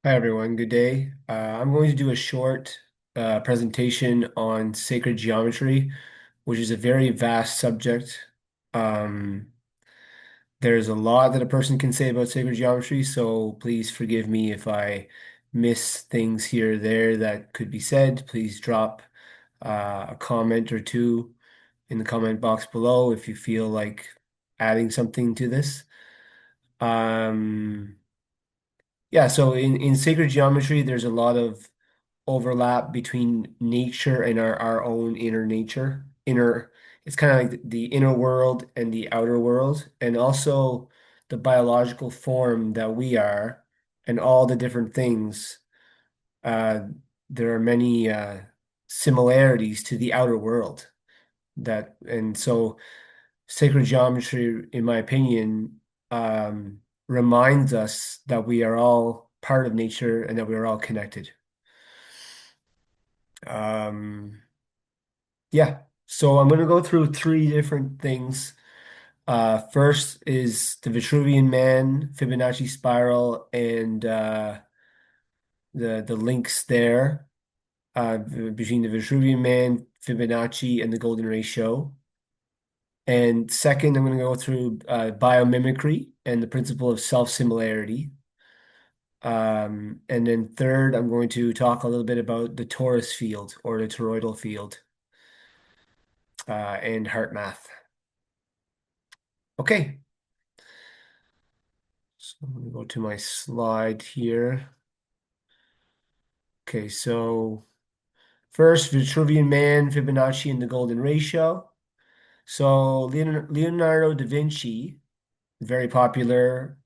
Hi everyone, good day. I'm going to do a short presentation on sacred geometry, which is a very vast subject. Um, there's a lot that a person can say about sacred geometry, so please forgive me if I miss things here or there that could be said. Please drop a comment or two in the comment box below if you feel like adding something to this. Um, yeah, so in sacred geometry, there's a lot of overlap between nature and our own inner nature. It's kind of like the inner world and the outer world, and also the biological form that we are, and all the different things. Uh, there are many similarities to the outer world and so sacred geometry, in my opinion, reminds us that we are all part of nature and that we are all connected. Um, Yeah. So I'm going to go through three different things. First is the Vitruvian Man, Fibonacci spiral, and the links there between the Vitruvian Man, Fibonacci, and the golden ratio. And second, I'm going to go through biomimicry and the principle of self-similarity. And then third, I'm going to talk a little bit about the torus field or the toroidal field and heart math. Okay. So I'm going to go to my slide here. Okay, so first, Vitruvian Man, Fibonacci, and the golden ratio. So Leonardo da Vinci, very popular.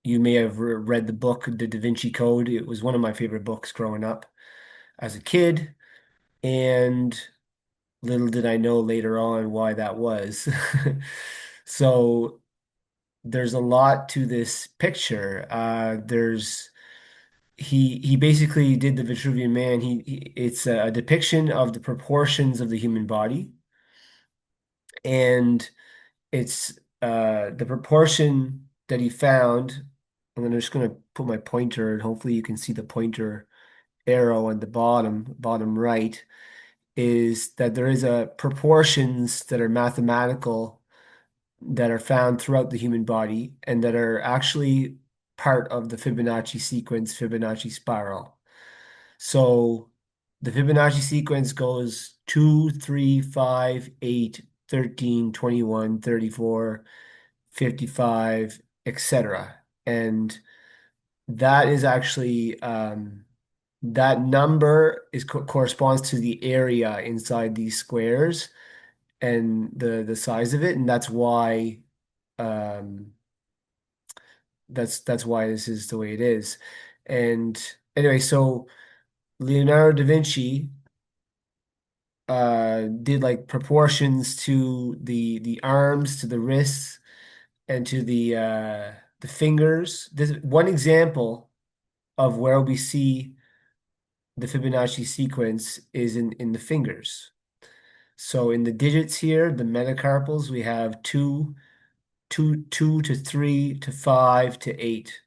You may have read the book, The Da Vinci Code. It was one of my favorite books growing up as a kid. And little did I know later on why that was. So there's a lot to this picture. He basically did the Vitruvian Man. It's a depiction of the proportions of the human body, and it's the proportion that he found. Just gonna put my pointer, and hopefully you can see the pointer arrow on the bottom right, is that there is a proportions that are mathematical that are found throughout the human body and that are actually part of the Fibonacci sequence, Fibonacci spiral. So the Fibonacci sequence goes 2, 3, 5, 8, 13, 21, 34, 55, etc. And that is actually that number is corresponds to the area inside these squares and the size of it, and um, that's why this is the way it is. And anyway, so Leonardo da Vinci did like proportions to the arms, to the wrists, and to the fingers. This one example of where we see the Fibonacci sequence is in the fingers. So in the digits here, the metacarpals, we have 2 to 3 to 5 to 8.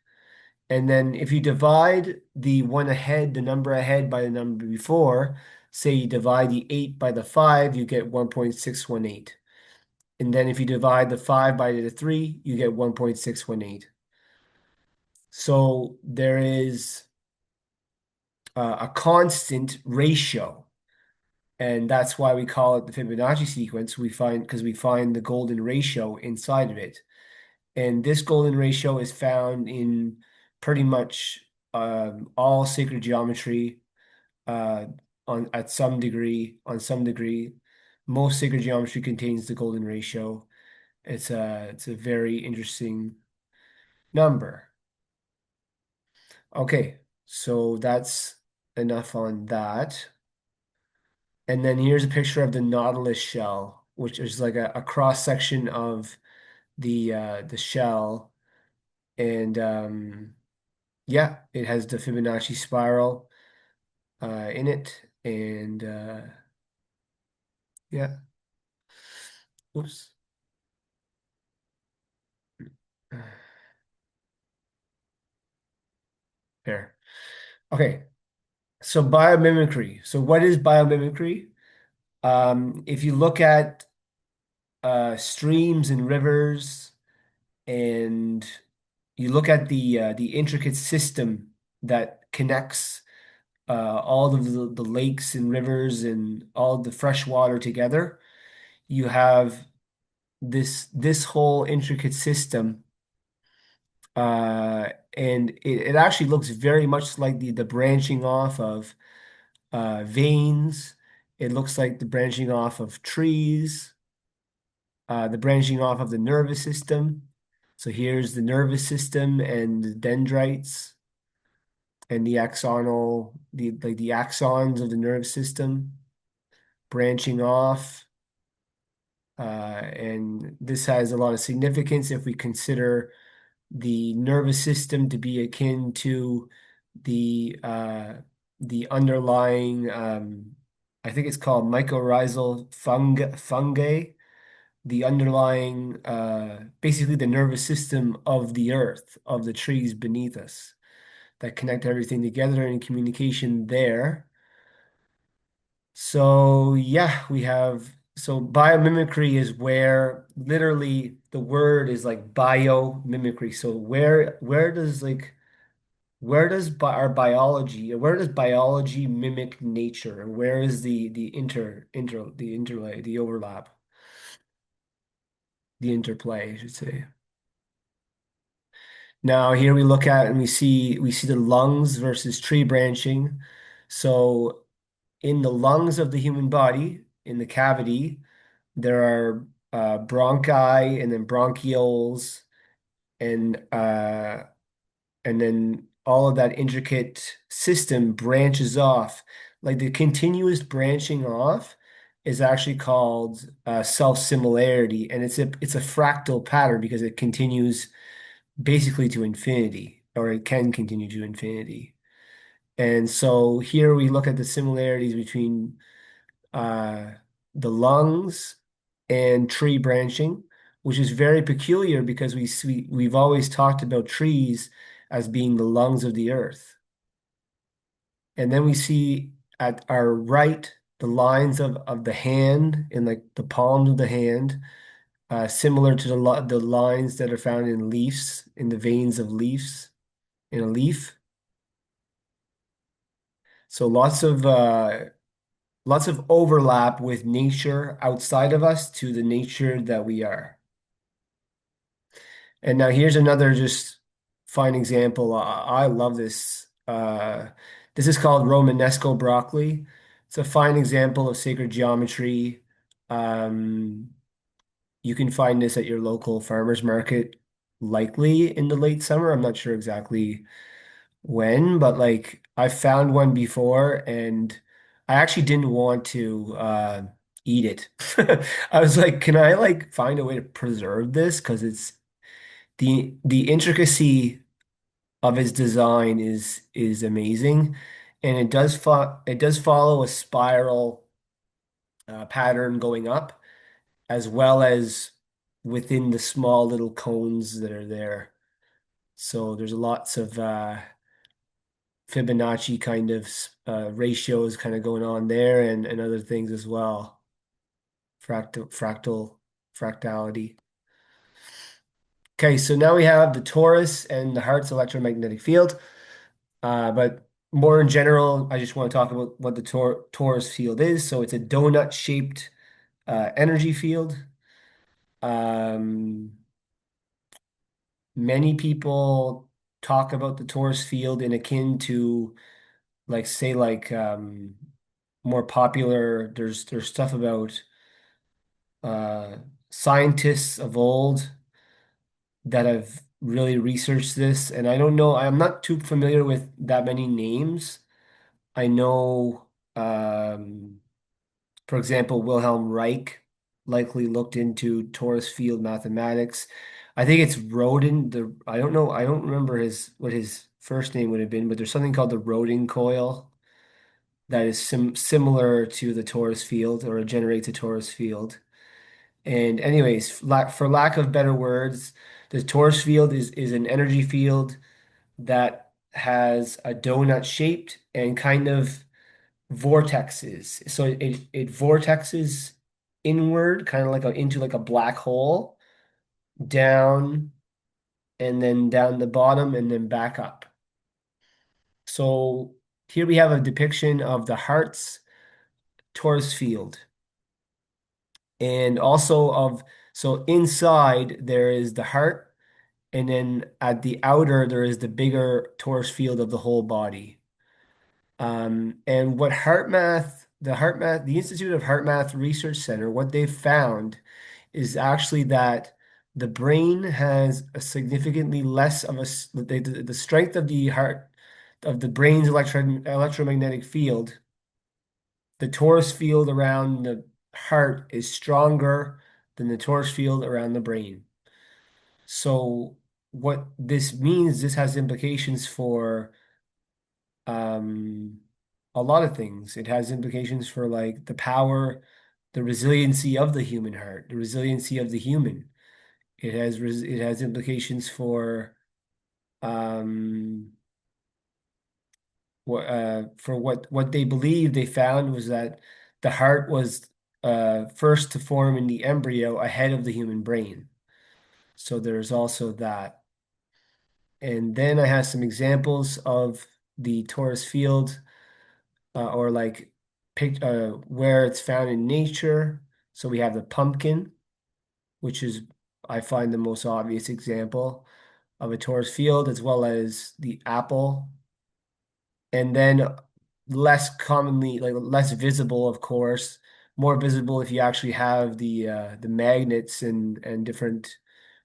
And then if you divide the one ahead, the number ahead by the number before, say you divide the 8 by the 5, you get 1.618. And then if you divide the 5 by the 3, you get 1.618. So there is a constant ratio. And that's why we call it the Fibonacci sequence. We find the golden ratio inside of it. And this golden ratio is found in pretty much all sacred geometry uh, on some degree. Most sacred geometry contains the golden ratio. It's a very interesting number. Okay, so that's enough on that. And then here's a picture of the Nautilus shell, which is like a cross section of the shell. And yeah, it has the Fibonacci spiral in it. And yeah, oops. Fair. Okay. So biomimicry. So what is biomimicry? If you look at streams and rivers, and you look at the intricate system that connects all of the lakes and rivers and all of the fresh water together, you have this whole intricate system, and it actually looks very much like the branching off of veins. It looks like the branching off of trees, the branching off of the nervous system. So here's the nervous system and the dendrites and the axonal, the axons of the nervous system branching off. And this has a lot of significance if we consider the nervous system to be akin to the uh, the underlying, I think it's called mycorrhizal fungi, the underlying, basically the nervous system of the earth, of the trees beneath us that connect everything together in communication there. So yeah, we have so biomimicry is where literally the word is like biomimicry. So where does like where does our biology where does biology mimic nature, and where is the interlay, the overlap, the interplay, I should say. Now here we look at and we see the lungs versus tree branching. So in the lungs of the human body, in the cavity, there are bronchi and then bronchioles, and and then all of that intricate system branches off. Like the continuous branching off is actually called self-similarity, and it's a fractal pattern because it continues basically to infinity, or it can continue to infinity. And so here we look at the similarities between uh, the lungs and tree branching, which is very peculiar because we've always talked about trees as being the lungs of the earth. And then we see at our right the lines of the hand in like the palms of the hand, similar to the lines that are found in leaves, in the veins of leaves in a leaf. So lots of overlap with nature outside of us to the nature that we are. And now here's another just fine example. I love this. This is called Romanesco broccoli. It's a fine example of sacred geometry. Um, you can find this at your local farmer's market, likely in the late summer. I'm not sure exactly when, but like I found one before and I actually didn't want to eat it. I was like, can I like find a way to preserve this? Because it's the intricacy of its design is amazing. And it does follow a spiral pattern going up, as well as within the small little cones that are there. So there's lots of Fibonacci kind of ratios kind of going on there, and other things as well. Fractality. Okay, so now we have the torus and the Hertz electromagnetic field. But more in general, I just want to talk about what the torus field is. So it's a donut-shaped energy field. Um, Many people talk about the torus field in akin to like say like more popular. There's stuff about uh, scientists of old that have really researched this, and I don't know. I'm not too familiar with that many names. I know, for example, Wilhelm Reich likely looked into torus field mathematics. I think it's Rodin. I don't know. I don't remember what his first name would have been, but there's something called the Rodin coil that is similar to the torus field, or it generates a torus field. And anyways, for lack of better words, the torus field is an energy field that has a donut shaped and kind of vortexes. So it vortexes inward, kind of like into like a black hole, down and then down the bottom and then back up. So here we have a depiction of the heart's torus field. And also so inside there is the heart, and then at the outer there is the bigger torus field of the whole body. And what the Institute of Heart Math Research Center, what they've found is actually that the brain has a significantly less of the strength of the brain's electromagnetic field. The torus field around the heart is stronger than the torus field around the brain. So what this means, this has implications for um, a lot of things. It has implications for like the power, the resiliency of the human heart, the resiliency of the human. It has implications um, what they believe they found was that the heart was first to form in the embryo ahead of the human brain. So there's also that. And then I have some examples of the torus field, or like where it's found in nature. So we have the pumpkin, which is, I find, the most obvious example of a torus field, as well as the apple. And then less commonly, like less visible, of course, more visible if you actually have the magnets and different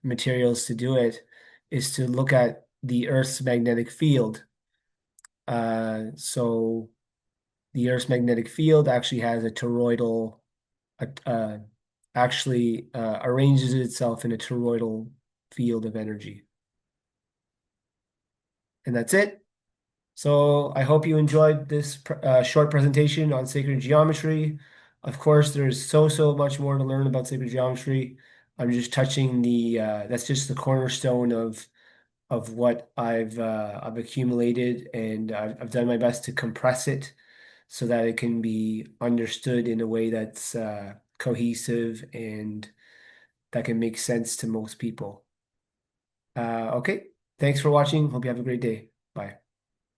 materials to do it, is to look at the Earth's magnetic field. So the Earth's magnetic field actually has a toroidal, uh, actually arranges itself in a toroidal field of energy. And that's it. So I hope you enjoyed this short presentation on sacred geometry. Of course, there's so much more to learn about sacred geometry. I'm just touching that's just the cornerstone of what I've accumulated, and I've done my best to compress it so that it can be understood in a way that's cohesive and that can make sense to most people. Okay, thanks for watching. Hope you have a great day. Bye.